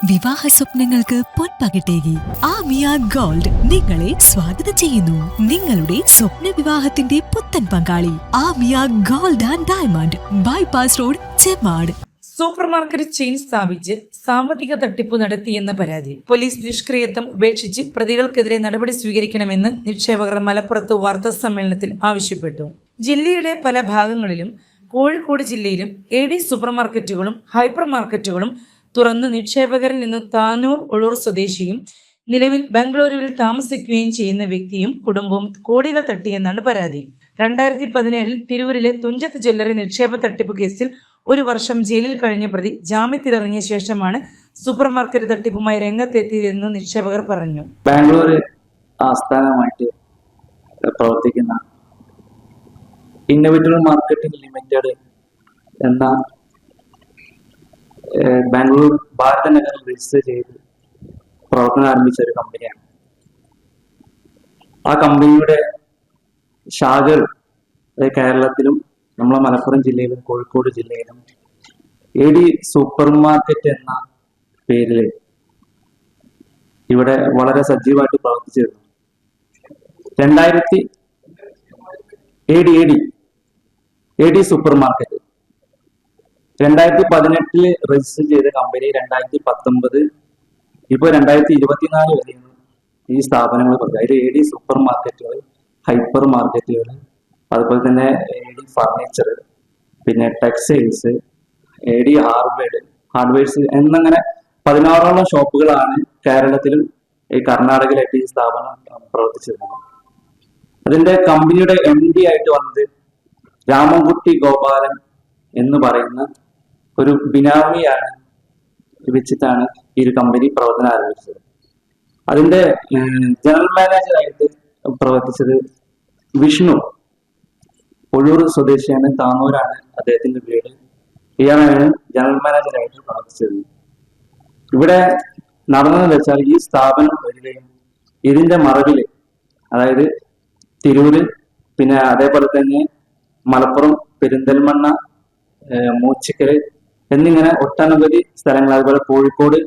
വിവാഹ സ്വപ്നങ്ങൾക്ക് പൊൻപകിട്ടേകി ആമിയ ഗോൾഡ് നിങ്ങളെ സ്വാഗതം ചെയ്യുന്നു. നിങ്ങളുടെ സ്വപ്ന വിവാഹത്തിന്റെ പുത്തൻ പങ്കാളി Amiya gold and diamond, bypass road, Chemmad. Supermarket chain സ്ഥാപിച്ച് സാമ്പത്തിക തട്ടിപ്പ് നടത്തിയെന്ന പരാതി. പോലീസ് നിഷ്ക്രിയത്വം ഉപേക്ഷിച്ച് പ്രതികൾക്കെതിരെ നടപടി സ്വീകരിക്കണമെന്ന് നിക്ഷേപകർ മലപ്പുറത്ത് വാർത്താ സമ്മേളനത്തിൽ ആവശ്യപ്പെട്ടു. ജില്ലയുടെ പല ഭാഗങ്ങളിലും കോഴിക്കോട് ജില്ലയിലും AD സൂപ്പർ മാർക്കറ്റുകളും ഹൈപ്പർ മാർക്കറ്റുകളും തുറന്ന് നിക്ഷേപകരിൽ നിന്ന് താനൂർ ഉളൂർ സ്വദേശിയും നിലവിൽ ബംഗളൂരുവിൽ താമസിക്കുകയും ചെയ്യുന്ന വ്യക്തിയും കുടുംബവും കോടികൾ തട്ടിയെന്നാണ് പരാതി. 2017 തിരൂരിലെ തുഞ്ചത്ത് ജ്വല്ലറി നിക്ഷേപ തട്ടിപ്പ് കേസിൽ 1 വർഷം ജയിലിൽ കഴിഞ്ഞ പ്രതി ജാമ്യത്തിലിറങ്ങിയ ശേഷമാണ് സൂപ്പർ മാർക്കറ്റ് തട്ടിപ്പുമായി രംഗത്തെത്തിയതെന്ന് നിക്ഷേപകർ പറഞ്ഞു. ബാംഗ്ലൂർ ആസ്ഥാനമായിട്ട് പ്രവർത്തിക്കുന്ന ഇന്നോവേറ്റീവ് മാർക്കറ്റിംഗ് ലിമിറ്റഡ് എന്ന ബാംഗ്ലൂർ ഭാരതനഗറിൽ രജിസ്റ്റർ ചെയ്ത് പ്രവർത്തനം ആരംഭിച്ച ഒരു കമ്പനിയാണ്. ആ കമ്പനിയുടെ ശാഖകൾ കേരളത്തിലും നമ്മളെ മലപ്പുറം ജില്ലയിലും കോഴിക്കോട് ജില്ലയിലും AD സൂപ്പർ മാർക്കറ്റ് എന്ന പേരിൽ ഇവിടെ വളരെ സജീവമായിട്ട് പ്രവർത്തിച്ചിരുന്നു. AD സൂപ്പർ മാർക്കറ്റ് 2018 രജിസ്റ്റർ ചെയ്ത കമ്പനി 2019 ഇപ്പോൾ 2024 വരെയാണ് ഈ സ്ഥാപനങ്ങൾ പറഞ്ഞത്. അതിൽ AD സൂപ്പർ മാർക്കറ്റുകൾ, ഹൈപ്പർ മാർക്കറ്റുകൾ, അതുപോലെ തന്നെ AD ഫർണിച്ചർ, പിന്നെ ടെക്സ്റ്റൈൽസ്, AD ഹാർഡ്വെയർസ് എന്നങ്ങനെ 16ഓളം ഷോപ്പുകളാണ് കേരളത്തിലും കർണാടകയിലായിട്ട് ഈ സ്ഥാപനം പ്രവർത്തിച്ചിരുന്നത്. അതിന്റെ കമ്പനിയുടെ MD ആയിട്ട് വന്നത് രാമൻകുട്ടി ഗോപാലൻ എന്ന് പറയുന്ന ഒരു ബിനാമിയാണ് വെച്ചിട്ടാണ് ഈ ഒരു കമ്പനി പ്രവർത്തനം ആരംഭിച്ചത്. അതിന്റെ ജനറൽ മാനേജറായിട്ട് പ്രവർത്തിച്ചത് വിഷ്ണു, ഒഴൂർ സ്വദേശിയാണ്, താനൂരാണ് അദ്ദേഹത്തിന്റെ വീട്. ഇയാളാണ് ജനറൽ മാനേജറായിട്ട് പ്രവർത്തിച്ചത്. ഇവിടെ നടന്നതെന്ന് വെച്ചാൽ ഈ സ്ഥാപനം വരികയും ഇതിന്റെ മറവില്, അതായത് തിരൂര്, പിന്നെ അതേപോലെ തന്നെ മലപ്പുറം, പെരിന്തൽമണ്ണ, മൂച്ചിക്കല് എന്നിങ്ങനെ ഒട്ടനവധി സ്ഥലങ്ങൾ, അതുപോലെ കോഴിക്കോട്,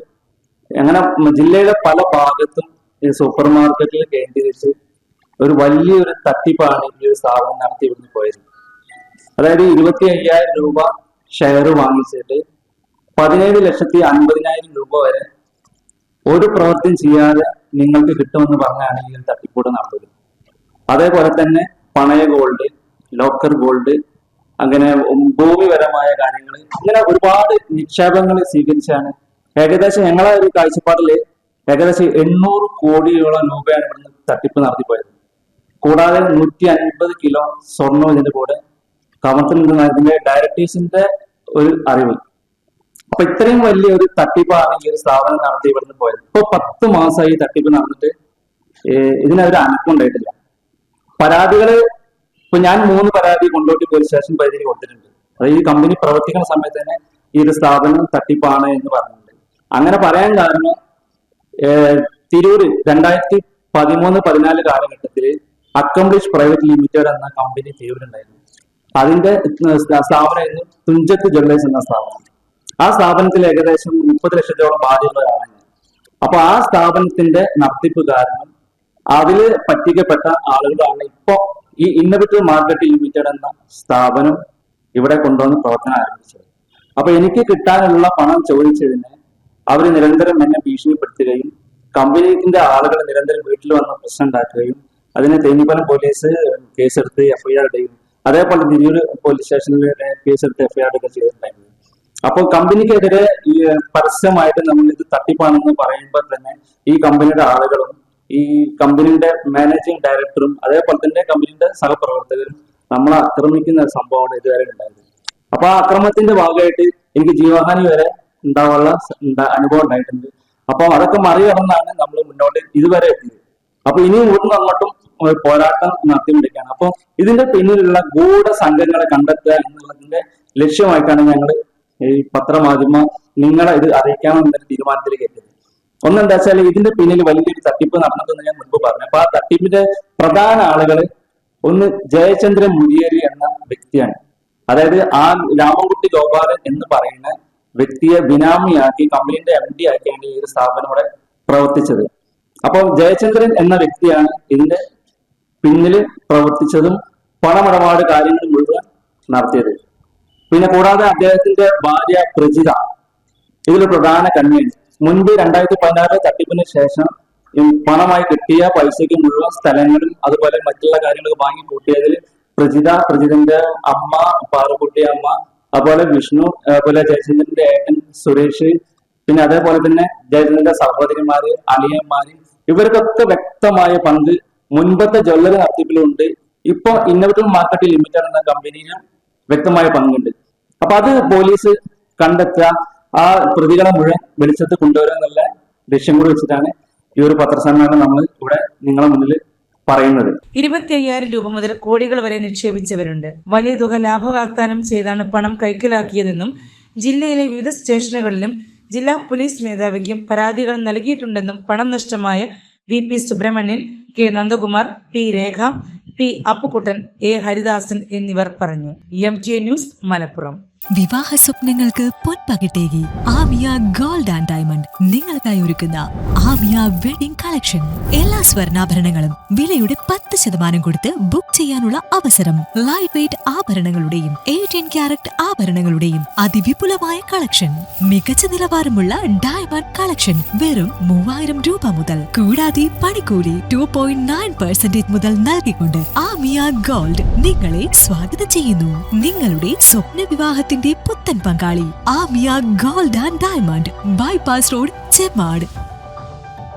അങ്ങനെ ജില്ലയിലെ പല ഭാഗത്തും ഈ സൂപ്പർ മാർക്കറ്റിൽ കേന്ദ്രീകരിച്ച് ഒരു വലിയൊരു തട്ടിപ്പാണ് ഈ ഒരു സ്ഥാപനം നടത്തി ഇവിടുന്ന് പോയത്. അതായത് 25,000 രൂപ ഷെയർ വാങ്ങിച്ചിട്ട് 17,50,000 രൂപ വരെ ഒരു പ്രവൃത്തിയും ചെയ്യാതെ നിങ്ങൾക്ക് കിട്ടുമെന്ന് പറഞ്ഞാണ് ഈ ഒരു തട്ടിപ്പൂട് നടത്തുന്നത്. അതേപോലെ തന്നെ പണയ ഗോൾഡ്, ലോക്കർ ഗോൾഡ്, അങ്ങനെ ഭൂമിപരമായ കാര്യങ്ങൾ, ഇങ്ങനെ ഒരുപാട് നിക്ഷേപങ്ങൾ സ്വീകരിച്ചാണ് ഏകദേശം ഞങ്ങളെ ഒരു കാഴ്ചപ്പാടില് ഏകദേശം 800 കോടിയോളം രൂപയാണ് ഇവിടുന്ന് തട്ടിപ്പ് നടത്തിപ്പോയത്. കൂടാതെ 150 കിലോ സ്വർണ്ണം ഇതിന്റെ കൂടെ കവർത്തുന്നതിന്റെ ഡയറക്ടേഴ്സിന്റെ ഒരു അറിവ്. അപ്പൊ ഇത്രയും വലിയ ഒരു തട്ടിപ്പാണ് ഈ ഒരു സ്ഥാപനം നടത്തി ഇവിടുന്ന് പോയത്. ഇപ്പൊ 10 മാസമായി ഈ തട്ടിപ്പ് നടന്നിട്ട് ഇതിനൊരു അനക്കം ഉണ്ടായിട്ടില്ല. പരാതികള് ഇപ്പൊ ഞാൻ 3 പരാതി കൊണ്ടോട്ടി പോലീസ് സ്റ്റേഷൻ പരിധിയിൽ കൊടുത്തിട്ടുണ്ട്. അതായത് ഈ കമ്പനി പ്രവർത്തിക്കുന്ന സമയത്ത് തന്നെ ഈ ഒരു സ്ഥാപനം തട്ടിപ്പാണ് എന്ന് പറഞ്ഞിട്ടുണ്ട്. അങ്ങനെ പറയാൻ കാരണം തിരൂര് 2013-14 കാലഘട്ടത്തിൽ അക്കംപ്ലിഷ് പ്രൈവറ്റ് ലിമിറ്റഡ് എന്ന കമ്പനി തിരൂരുണ്ടായിരുന്നു. അതിന്റെ സ്ഥാപനമായിരുന്നു തുഞ്ചത്ത് ജ്വല്ലേഴ്സ് എന്ന സ്ഥാപനം. ആ സ്ഥാപനത്തിൽ ഏകദേശം 30 ലക്ഷത്തോളം ബാധ്യതകളാണ്. അപ്പൊ ആ സ്ഥാപനത്തിന്റെ നടത്തിപ്പ് കാരണം അതില് പറ്റിക്കപ്പെട്ട ആളുകളാണ് ഇപ്പോ ഈ ഇന്നോവേറ്റീവ് മാർക്കറ്റ് ലിമിറ്റഡ് എന്ന സ്ഥാപനം ഇവിടെ കൊണ്ടുവന്ന് പ്രവർത്തനം ആരംഭിച്ചത്. അപ്പൊ എനിക്ക് കിട്ടാനുള്ള പണം ചോദിച്ചതിന് അവർ നിരന്തരം എന്നെ ഭീഷണിപ്പെടുത്തുകയും കമ്പനിന്റെ ആളുകൾ നിരന്തരം വീട്ടിൽ വന്ന് പ്രശ്നം ഉണ്ടാക്കുകയും അതിന് തേഞ്ഞിപ്പലം പോലീസ് കേസെടുത്ത് FIR ഇടുകയും അതേപോലെ തിരൂർ പോലീസ് സ്റ്റേഷനിൽ കേസെടുത്ത് FIR ഒക്കെ ചെയ്തിട്ടുണ്ടായിരുന്നു. അപ്പോൾ കമ്പനിക്കെതിരെ ഈ പരസ്യമായിട്ട് നമ്മൾ ഇത് തട്ടിപ്പാണെന്ന് പറയുമ്പോൾ തന്നെ ഈ കമ്പനിയുടെ ആളുകളും ഈ കമ്പനിയുടെ മാനേജിംഗ് ഡയറക്ടറും അതേപോലെ തന്നെ കമ്പനിയുടെ സഹപ്രവർത്തകരും നമ്മളെ ആക്രമിക്കുന്ന സംഭവമാണ് ഇതുവരെ ഉണ്ടായത്. അപ്പൊ ആ അക്രമത്തിന്റെ ഭാഗമായിട്ട് എനിക്ക് ജീവഹാനി വരെ ഉണ്ടാവാനുള്ള അനുഭവം ഉണ്ടായിട്ടുണ്ട്. അപ്പൊ അതൊക്കെ മറികടന്നാണ് നമ്മൾ മുന്നോട്ട് ഇതുവരെ എത്തിയത്. അപ്പൊ ഇനിയും ഇവിടുന്ന് അങ്ങോട്ടും പോരാട്ടം നടത്തിക്കൊണ്ടിരിക്കുകയാണ്. അപ്പൊ ഇതിന്റെ പിന്നിലുള്ള ഗൂഢസംഘങ്ങളെ കണ്ടെത്തുക എന്നുള്ളതിന്റെ ലക്ഷ്യമായിട്ടാണ് ഞങ്ങൾ ഈ പത്രമാധ്യമ നിങ്ങളെ ഇത് അറിയിക്കാമെന്ന തീരുമാനത്തിലേക്ക് എത്തിയത്. ഒന്നെന്താ വെച്ചാൽ ഇതിന്റെ പിന്നിൽ വലിയൊരു തട്ടിപ്പ് നടന്നതെന്ന് ഞാൻ മുൻപ് പറഞ്ഞു. അപ്പൊ ആ തട്ടിപ്പിന്റെ പ്രധാന ആളുകൾ ഒന്ന് ജയചന്ദ്രൻ മുരിയേരി എന്ന വ്യക്തിയാണ്. അതായത് ആ രാമൻകുട്ടി ഗോപാലൻ എന്ന് പറയുന്ന വ്യക്തിയെ ബിനാമിയാക്കി കമ്പനിയുടെ MD ആക്കിയാണ് ഈ ഒരു സ്ഥാപനം ഇവിടെ പ്രവർത്തിച്ചത്. അപ്പോൾ ജയചന്ദ്രൻ എന്ന വ്യക്തിയാണ് ഇതിന്റെ പിന്നില് പ്രവർത്തിച്ചതും പണമിടപാട് കാര്യങ്ങൾ മുഴുവൻ നടത്തിയത്. പിന്നെ കൂടാതെ അദ്ദേഹത്തിന്റെ ഭാര്യ പ്രജിത ഇതിൽ പ്രധാന കണ്ണിയാണ്. മുൻപ് 2016 തട്ടിപ്പിന് ശേഷം പണമായി കിട്ടിയ പൈസയ്ക്ക് മുഴുവൻ സ്ഥലങ്ങളും അതുപോലെ മറ്റുള്ള കാര്യങ്ങളൊക്കെ വാങ്ങി കൂട്ടിയതിൽ പ്രജിതന്റെ അമ്മ പാറുക്കുട്ടി അമ്മ, അതുപോലെ വിഷ്ണു, അതുപോലെ ജയചന്ദ്രന്റെ ഏട്ടൻ സുരേഷ്, പിന്നെ അതേപോലെ തന്നെ ജയചന്ദ്രന്റെ സഹോദരിമാര്, അളിയന്മാര്, ഇവർക്കൊക്കെ വ്യക്തമായ പങ്ക് മുൻപത്തെ ജ്വല്ലറി നടത്തിപ്പിലുണ്ട്. ഇപ്പൊ ഇന്നോവേറ്റീവ് മാർക്കറ്റ് ലിമിറ്റഡ് എന്ന കമ്പനിയിലും വ്യക്തമായ പങ്കുണ്ട്. അപ്പൊ അത് പോലീസ് കണ്ടെത്തുക, ആ പ്രതികളെ മുഴുവൻ വെളിച്ചത്ത് കൊണ്ടുവരിക എന്നുള്ള ലക്ഷ്യം കൂടി വെച്ചിട്ടാണ് ഈ ഒരു പത്രസമ്മേളനം നമ്മൾ ഇവിടെ നിങ്ങളെ മുന്നിൽ പറയുന്നത്. 25,000 രൂപ മുതൽ കോടികൾ വരെ നിക്ഷേപിച്ചവരുണ്ട്. വലിയ തുക ലാഭവാഗ്ദാനം ചെയ്താണ് പണം കൈക്കലാക്കിയതെന്നും ജില്ലയിലെ വിവിധ സ്റ്റേഷനുകളിലും ജില്ലാ പോലീസ് മേധാവിക്കും പരാതികൾ നൽകിയിട്ടുണ്ടെന്നും പണം നഷ്ടമായ VP Subramanian, K Nandakumar, P Rekha, P Appukuttan, A Haridasan എന്നിവർ പറഞ്ഞു. MTA news, Malappuram. വിവാഹ സ്വപ്നങ്ങൾക്ക് പൊൻപകിട്ടേകി ആമിയ ഗോൾഡ് ആൻഡ് ഡയമണ്ട് നിങ്ങൾക്കായി ഒരുക്കുന്ന ആമിയ വെഡിംഗ് കളക്ഷൻ. എല്ലാ സ്വർണ്ണാഭരണങ്ങളും വിലയുടെ 10% കൊടുത്ത് ബുക്ക് ചെയ്യാനുള്ള അവസരം. ലൈറ്റ് വെയ്റ്റ് ആഭരണങ്ങളുടെയും 18 കാരറ്റ് ആഭരണങ്ങളുടെയും അതിവിപുലമായ കളക്ഷൻ. മികച്ച നിലവാരമുള്ള ഡയമണ്ട് കളക്ഷൻ വെറും 3000 രൂപ മുതൽ. കൂടാതെ പണിക്കൂലി 2.9% മുതൽ നൽകിക്കൊണ്ട് ആമിയ ഗോൾഡ് നിങ്ങളെ സ്വാഗതം ചെയ്യുന്നു. നിങ്ങളുടെ സ്വപ്ന വിവാഹത്തിന്റെ പുത്തൻ പങ്കാളി Amiya gold and diamond, bypass road, Chemmad.